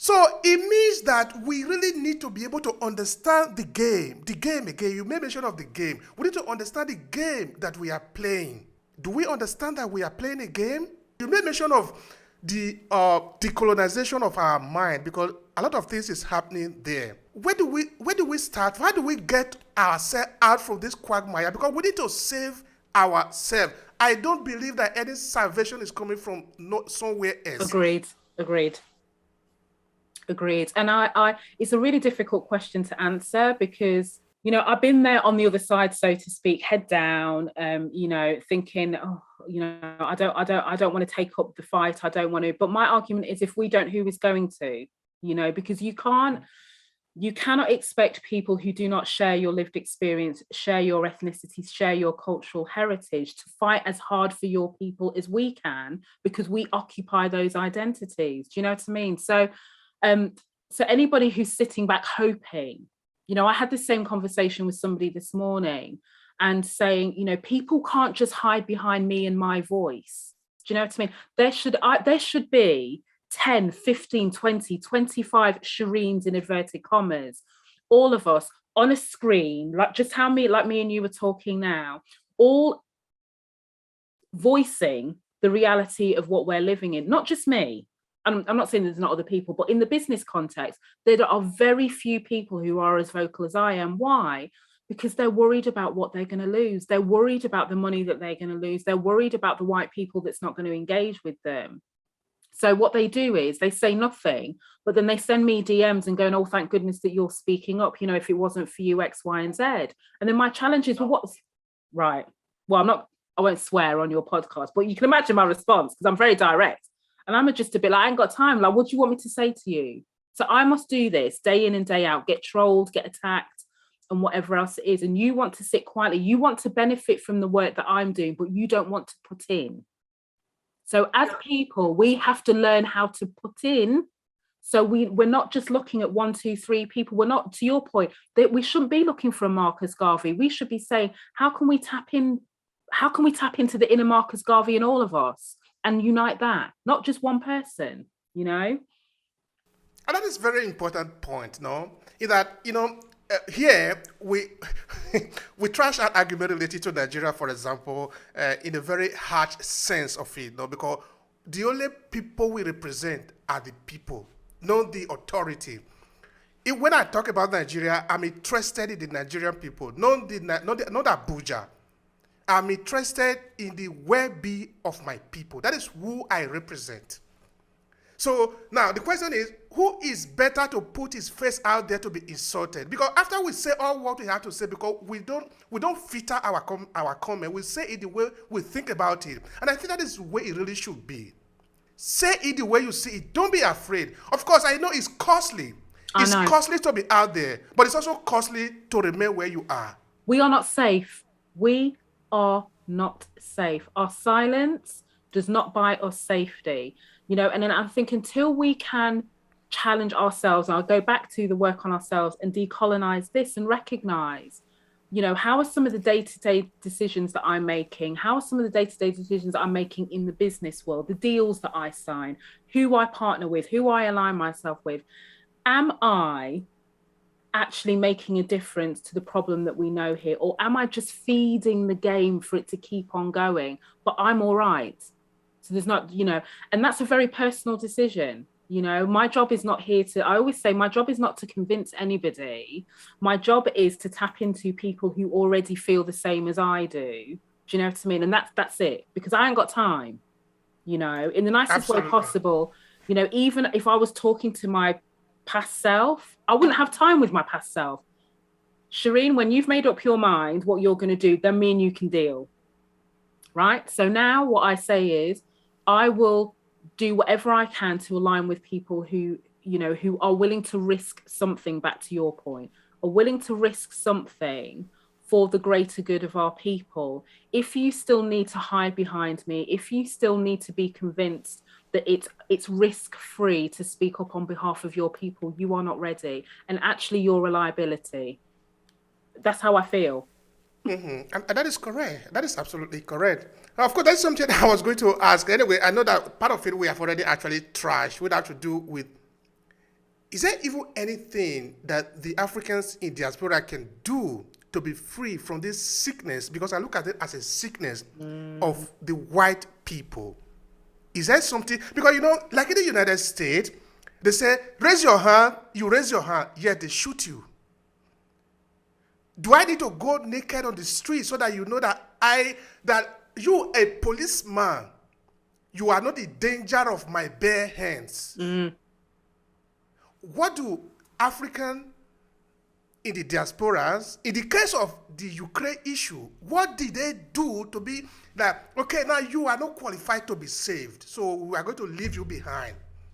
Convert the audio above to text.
So it means that we really need to be able to understand the game. The game again, you made mention of the game. We need to understand the game that we are playing. Do we understand that we are playing a game? You made mention of the decolonization of our mind because a lot of things is happening there. Where do we start? How do we get ourselves out from this quagmire? Because we need to save ourselves. I don't believe that any salvation is coming from somewhere else. Agreed. And I it's a really difficult question to answer because, you know, I've been there on the other side, so to speak, head down, you know, thinking, oh, you know, I don't want to take up the fight. I don't want to. But my argument is, if we don't, who is going to? You know, because you cannot expect people who do not share your lived experience, share your ethnicity, share your cultural heritage to fight as hard for your people as we can, because we occupy those identities. Do you know what I mean? So anybody who's sitting back hoping, you know, I had the same conversation with somebody this morning and saying, you know, people can't just hide behind me and my voice. Do you know what I mean? There should be 10, 15, 20, 25 Shereens in inverted commas, all of us on a screen, like just like me and you were talking now, all voicing the reality of what we're living in, not just me. I'm not saying there's not other people, but in the business context, there are very few people who are as vocal as I am. Why? Because they're worried about what they're going to lose. They're worried about the money that they're going to lose. They're worried about the white people that's not going to engage with them. So what they do is they say nothing, but then they send me DMs and going, oh, thank goodness that you're speaking up. You know, if it wasn't for you, X, Y, and Z. And then my challenge is, well, what's right? Well, I won't swear on your podcast, but you can imagine my response because I'm very direct. And I'm just a bit like, I ain't got time. Like, what do you want me to say to you? So I must do this day in and day out, get trolled, get attacked, and whatever else it is. And you want to sit quietly. You want to benefit from the work that I'm doing, but you don't want to put in. So as people, we have to learn how to put in. So we're not just looking at 1, 2, 3 people. We're not, to your point, that we shouldn't be looking for a Marcus Garvey. We should be saying, how can we tap into the inner Marcus Garvey in all of us and unite that, not just one person, you know? And that is a very important point, no? In that, you know, here we we trash out argument related to Nigeria, for example, in a very harsh sense of it, no? Because the only people we represent are the people, not the authority. When I talk about Nigeria, I'm interested in the Nigerian people, not Abuja. I'm interested in the well-being of my people. That is who I represent. So now the question is, who is better to put his face out there to be insulted? Because after we say all what we have to say, because we don't filter our comment, we say it the way we think about it. And I think that is the way it really should be. Say it the way you see it. Don't be afraid. Of course, I know it's costly. It's costly to be out there, but it's also costly to remain where you are. We are not safe. We are not safe. Our silence does not buy us safety. You know, and then I think until we can challenge ourselves, I'll go back to the work on ourselves and decolonize this and recognize, you know, how are some of the day-to-day decisions that I'm making? How are some of the day-to-day decisions that I'm making in the business world, the deals that I sign, who I partner with, who I align myself with? Am I actually making a difference to the problem that we know here? Or am I just feeding the game for it to keep on going? But I'm all right. So there's not, you know, and that's a very personal decision. You know, my job is not here to, I always say, my job is not to convince anybody. My job is to tap into people who already feel the same as I do. Do you know what I mean? And that's it, because I ain't got time, you know, in the nicest way possible. You know, even if I was talking to my past self, I wouldn't have time with my past self. Shereen, when you've made up your mind what you're going to do, then me and you can deal. Right? So now what I say is, I will do whatever I can to align with people who, you know, who are willing to risk something, back to your point, are willing to risk something for the greater good of our people. If you still need to hide behind me, if you still need to be convinced that it's risk-free to speak up on behalf of your people, you are not ready. And actually your reliability. That's how I feel. Mm-hmm. And that is correct. That is absolutely correct. Of course, that's something I was going to ask. Anyway, I know that part of it we have already actually trashed. Would have to do with Is there even anything that the Africans in diaspora can do to be free from this sickness? Because I look at it as a sickness of the white people. Is there something? Because, like in the United States, they say, raise your hand, you raise your hand, yet they shoot you. Do I need to go naked on the street so that you know that you, a policeman, you are not in danger of my bare hands? What do African in the diasporas, in the case of the Ukraine issue, what did they do to be that, okay, now you are not qualified to be saved, so we are going to leave you behind?